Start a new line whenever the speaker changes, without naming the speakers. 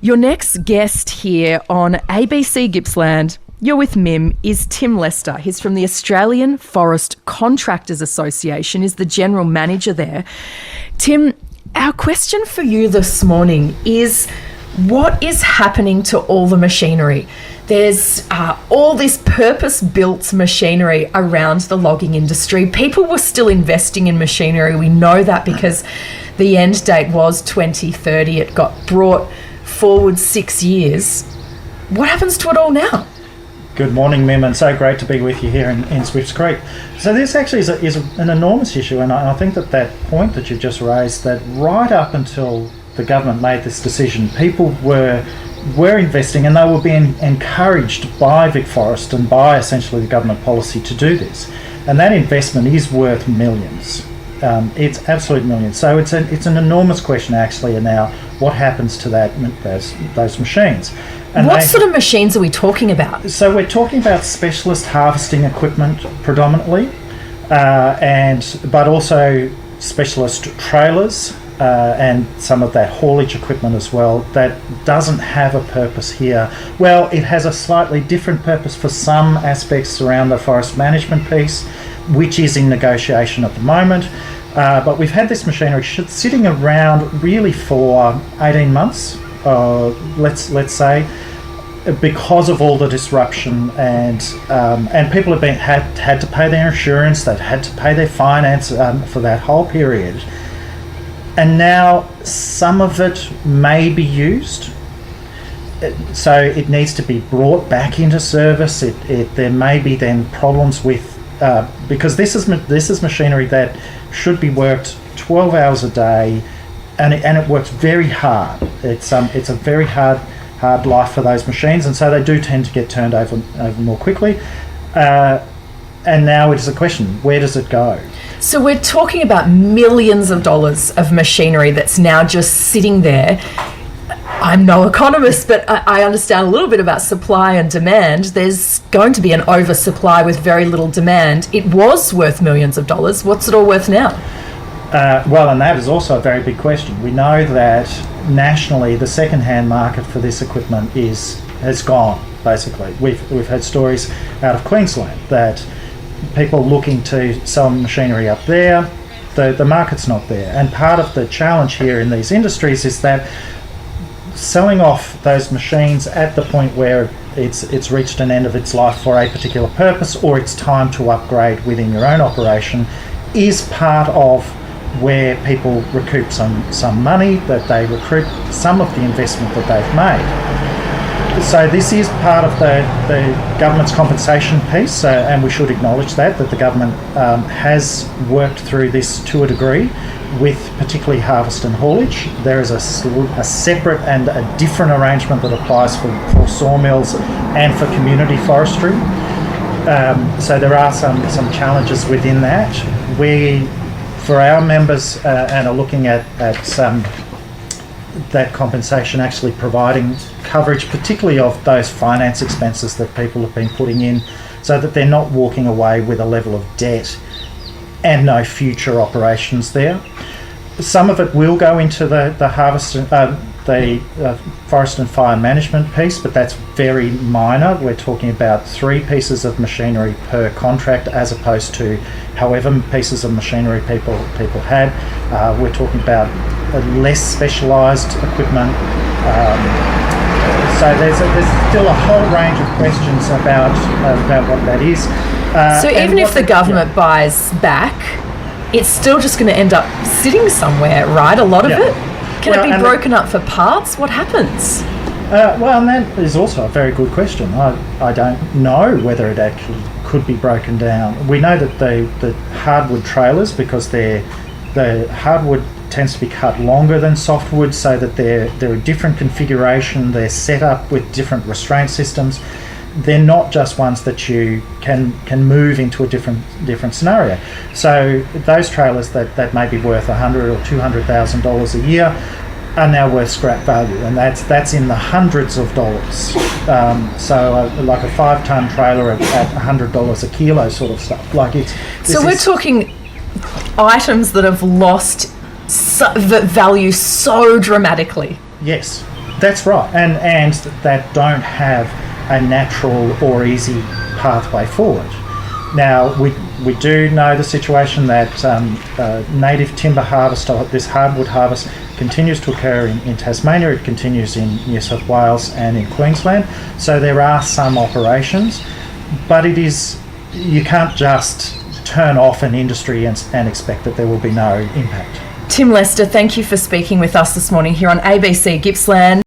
Your next guest here on ABC Gippsland, you're with Mim, is Tim Lester. He's from the Australian Forest Contractors Association, is the general manager there. Tim, our question for you this morning is, what is happening to all the machinery? There's all this purpose-built machinery around the logging industry. People were still investing in machinery. We know that because the end date was 2030. It got brought forward 6 years. What happens to it all now?
Good morning, Mim, and so great to be with you here in Swifts Creek. So this actually is an enormous issue, and I think that point that you've just raised, that right up until the government made this decision, people were investing, and they were being encouraged by Vic Forest and by essentially the government policy to do this. And that investment is worth millions. It's absolute millions. So it's an enormous question actually now, what happens to those machines? And
what sort of machines are we talking about?
So we're talking about specialist harvesting equipment predominantly, but also specialist trailers, and some of that haulage equipment as well that doesn't have a purpose here. Well, it has a slightly different purpose for some aspects around the forest management piece, which is in negotiation at the moment. But we've had this machinery sitting around really for 18 months, let's say, because of all the disruption and people have had to pay their insurance, they've had to pay their finance for that whole period. And now some of it may be used, so it needs to be brought back into service. There may be then problems with because this is machinery that should be worked 12 hours a day, and it works very hard. It's a very hard life for those machines, and so they do tend to get turned over more quickly. And now it is a question: where does it go?
So we're talking about millions of dollars of machinery that's now just sitting there. I'm no economist, but I understand a little bit about supply and demand. There's going to be an oversupply with very little demand. It was worth millions of dollars. What's it all worth now?
Well, and that is also a very big question. We know that nationally the second-hand market for this equipment has gone, basically. We've had stories out of Queensland that people looking to sell machinery up there, the market's not there. And part of the challenge here in these industries is that selling off those machines at the point where it's reached an end of its life for a particular purpose, or it's time to upgrade within your own operation, is part of where people recoup some money, that they recoup some of the investment that they've made. So this is part of the government's compensation piece, and we should acknowledge that the government has worked through this to a degree with particularly harvest and haulage. There is a separate and a different arrangement that applies for sawmills and for community forestry. So there are some challenges within that. We, for our members, and are looking at that compensation actually providing coverage, particularly of those finance expenses that people have been putting in, so that they're not walking away with a level of debt and no future operations there. Some of it will go into the harvest, the forest and fire management piece, but that's very minor. We're talking about 3 pieces of machinery per contract, as opposed to however pieces of machinery people had. We're talking about less specialised equipment. So there's still a whole range of questions about what that is.
So even if the government buys back, it's still just going to end up sitting somewhere, right? A lot of it? Can it be broken up for parts? What happens?
Well, and that is also a very good question. I don't know whether it actually could be broken down. We know that the hardwood trailers, because the hardwood tends to be cut longer than softwood, so that they're a different configuration. They're set up with different restraint systems. They're not just ones that you can move into a different scenario. So those trailers that may be worth $100,000 or $200,000 a year are now worth scrap value, and that's in the hundreds of dollars. So like a 5-ton trailer at $100 a kilo sort of stuff. So
we're talking items that have lost value so dramatically.
Yes. That's right, and that don't have a natural or easy pathway forward. Now, we do know the situation that native timber harvest, this hardwood harvest, continues to occur in Tasmania. It continues in New South Wales and in Queensland. So there are some operations, but you can't just turn off an industry and expect that there will be no impact.
Tim Lester, thank you for speaking with us this morning here on ABC Gippsland.